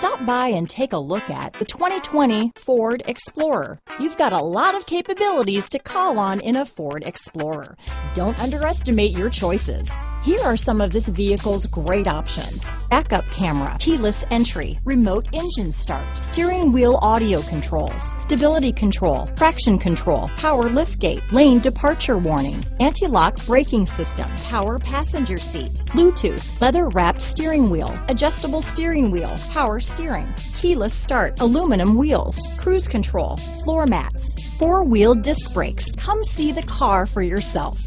Stop by and take a look at the 2020 Ford Explorer. You've got a lot of capabilities to call on in a Ford Explorer. Don't underestimate your choices. Here are some of this vehicle's great options: backup camera, keyless entry, remote engine start, steering wheel audio controls, stability control, traction control, power liftgate, lane departure warning, anti-lock braking system, power passenger seat, Bluetooth, leather-wrapped steering wheel, adjustable steering wheel, power steering, keyless start, aluminum wheels, cruise control, floor mats, four-wheel disc brakes. Come see the car for yourself.